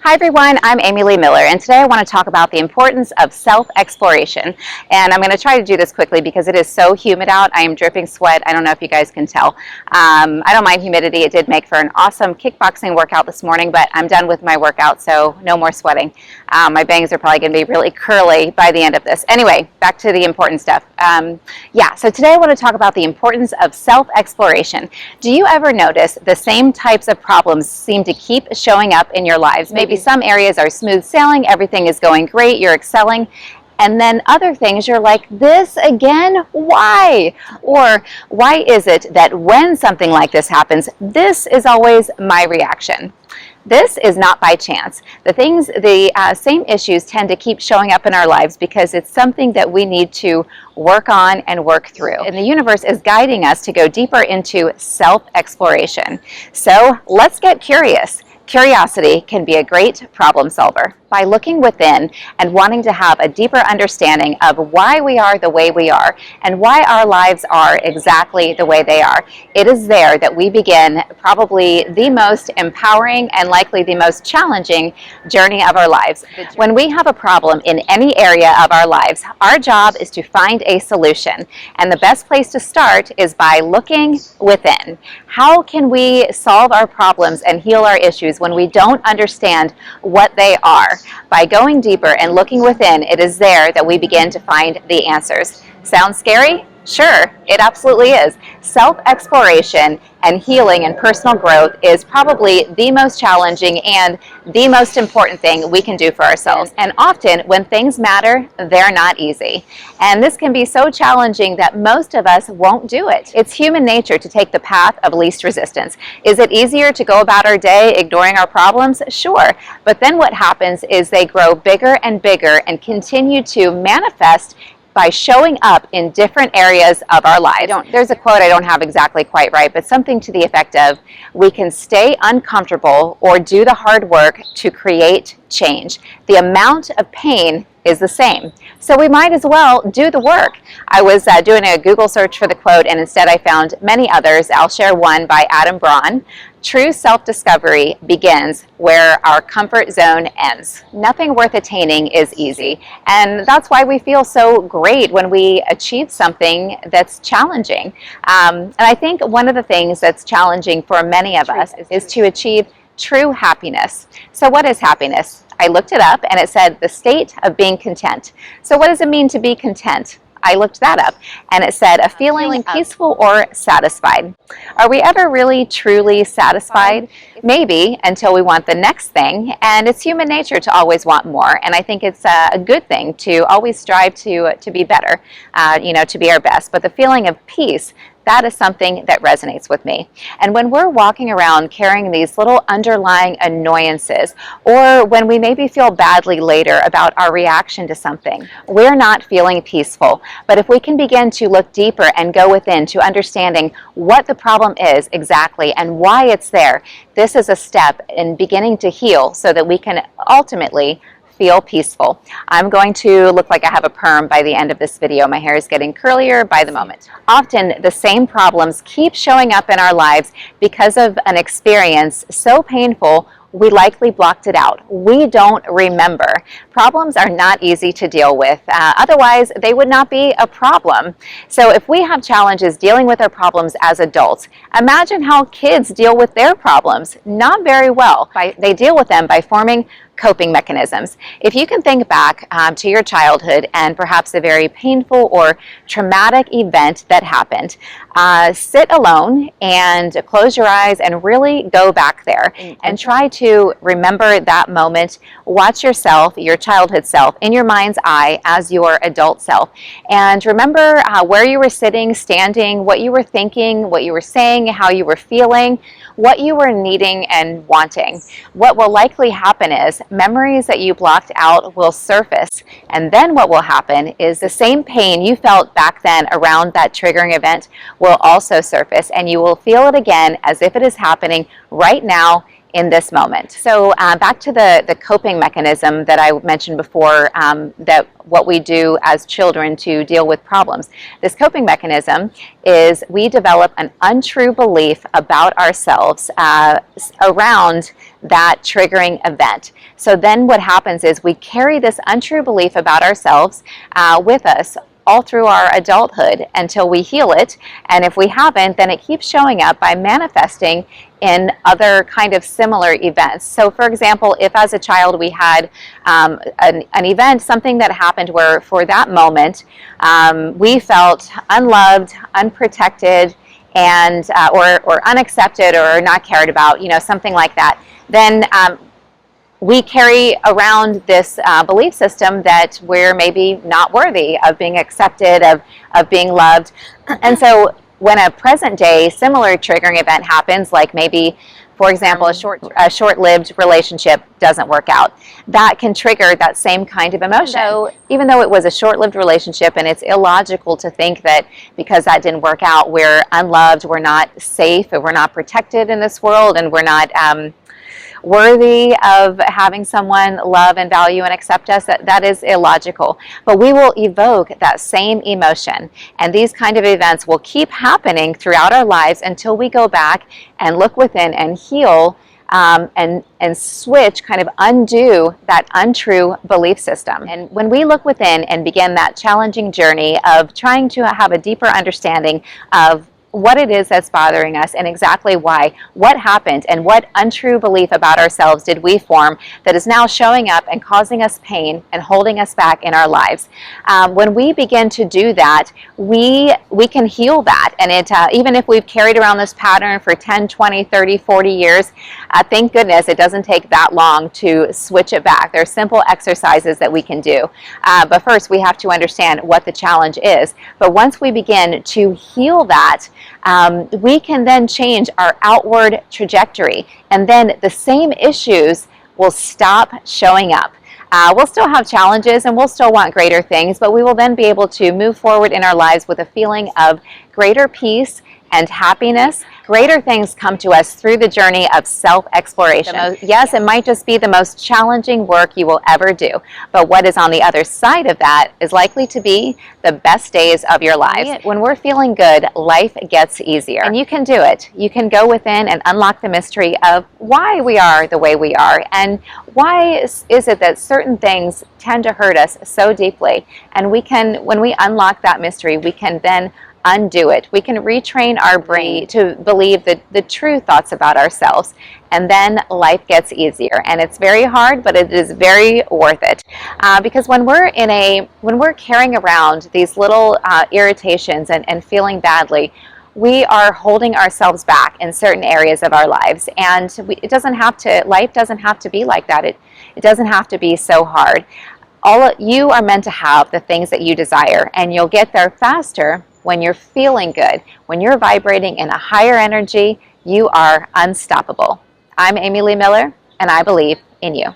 Hi everyone, I'm Amy Lee Miller, and today I want to talk about the importance of self-exploration. And I'm going to try to do this quickly because it is so humid out. I am dripping sweat. I don't know if you guys can tell. I don't mind humidity. It did make for an awesome kickboxing workout this morning, but I'm done with my workout, so no more sweating. My bangs are probably going to be really curly by the end of this. Anyway, back to the important stuff. So today I want to talk about the importance of self-exploration. Do you ever notice the same types of problems seem to keep showing up in your lives? Maybe some areas are smooth sailing, everything is going great, you're excelling, and then other things you're like, this again? Why? Or why is it that when something like this happens, this is always my reaction? This is not by chance. The same issues tend to keep showing up in our lives because it's something that we need to work on and work through. And the universe is guiding us to go deeper into self-exploration. So let's get curious. Curiosity can be a great problem solver. By looking within and wanting to have a deeper understanding of why we are the way we are and why our lives are exactly the way they are, it is there that we begin probably the most empowering and likely the most challenging journey of our lives. When we have a problem in any area of our lives, our job is to find a solution. And the best place to start is by looking within. How can we solve our problems and heal our issues when we don't understand what they are? By going deeper and looking within, it is there that we begin to find the answers. Sounds scary? Sure, it absolutely is. Self-exploration and healing and personal growth is probably the most challenging and the most important thing we can do for ourselves. And often when things matter, they're not easy. And this can be so challenging that most of us won't do it. It's human nature to take the path of least resistance. Is it easier to go about our day ignoring our problems? Sure. But then what happens is they grow bigger and bigger and continue to manifest by showing up in different areas of our lives. There's a quote I don't have exactly quite right, but something to the effect of, we can stay uncomfortable or do the hard work to create change. The amount of pain is the same. So we might as well do the work. I was doing a Google search for the quote, and instead I found many others. I'll share one by Adam Braun. True self-discovery begins where our comfort zone ends. Nothing worth attaining is easy, and that's why we feel so great when we achieve something that's challenging. And I think one of the things that's challenging for many of us is to achieve true happiness. So what is happiness? I looked it up and it said the state of being content. So what does it mean to be content? I looked that up and it said a feeling peaceful or satisfied. Are we ever really truly satisfied? Maybe, until we want the next thing, and it's human nature to always want more, and I think it's a good thing to always strive to be better, to be our best. But the feeling of peace, that is something that resonates with me. And when we're walking around carrying these little underlying annoyances, or when we maybe feel badly later about our reaction to something, we're not feeling peaceful. But if we can begin to look deeper and go within to understanding what the problem is exactly and why it's there, this is a step in beginning to heal so that we can ultimately feel peaceful. I'm going to look like I have a perm by the end of this video. My hair is getting curlier by the moment. Often the same problems keep showing up in our lives because of an experience so painful we likely blocked it out. We don't remember. Problems are not easy to deal with. Otherwise, they would not be a problem. So if we have challenges dealing with our problems as adults, imagine how kids deal with their problems. Not very well. They deal with them by forming coping mechanisms. If you can think back to your childhood and perhaps a very painful or traumatic event that happened, sit alone and close your eyes and really go back there and try to remember that moment. Watch yourself, your childhood self, in your mind's eye as your adult self. And remember where you were sitting, standing, what you were thinking, what you were saying, how you were feeling, what you were needing and wanting. What will likely happen is memories that you blocked out will surface, and then what will happen is the same pain you felt back then around that triggering event will also surface, and you will feel it again as if it is happening right now in this moment. So back to the coping mechanism that I mentioned before, that what we do as children to deal with problems. This coping mechanism is we develop an untrue belief about ourselves around that triggering event. So then what happens is we carry this untrue belief about ourselves with us all through our adulthood until we heal it. And if we haven't, then it keeps showing up by manifesting in other kind of similar events. So for example, if as a child we had an event, something that happened where for that moment we felt unloved, unprotected, and or unaccepted or not cared about, something like that, then we carry around this belief system that we're maybe not worthy of being accepted, of being loved. And so when a present day similar triggering event happens, like maybe, for example, a short-lived relationship doesn't work out, that can trigger that same kind of emotion. So even though it was a short-lived relationship and it's illogical to think that because that didn't work out, we're unloved, we're not safe, and we're not protected in this world, and we're not worthy of having someone love and value and accept us, that is illogical. But we will evoke that same emotion, and these kind of events will keep happening throughout our lives until we go back and look within and heal and switch, kind of undo that untrue belief system. And when we look within and begin that challenging journey of trying to have a deeper understanding of what it is that's bothering us and exactly why, what happened, and what untrue belief about ourselves did we form that is now showing up and causing us pain and holding us back in our lives. When we begin to do that, we can heal that. And it even if we've carried around this pattern for 10, 20, 30, 40 years, thank goodness it doesn't take that long to switch it back. There are simple exercises that we can do. But first we have to understand what the challenge is. But once we begin to heal that, we can then change our outward trajectory, and then the same issues will stop showing up. We'll still have challenges and we'll still want greater things, but we will then be able to move forward in our lives with a feeling of greater peace and happiness. Greater things come to us through the journey of self-exploration. Yes, it might just be the most challenging work you will ever do, but what is on the other side of that is likely to be the best days of your lives. When we're feeling good, life gets easier, and you can do it. You can go within and unlock the mystery of why we are the way we are, and why is it that certain things tend to hurt us so deeply. And we can, when we unlock that mystery, we can then undo it. We can retrain our brain to believe the true thoughts about ourselves, and then life gets easier. And it's very hard, but it is very worth it. Because when we're carrying around these little irritations and feeling badly, we are holding ourselves back in certain areas of our lives. And life doesn't have to be like that. It doesn't have to be so hard. You are meant to have the things that you desire, and you'll get there faster when you're feeling good. When you're vibrating in a higher energy, you are unstoppable. I'm Amy Lee Miller, and I believe in you.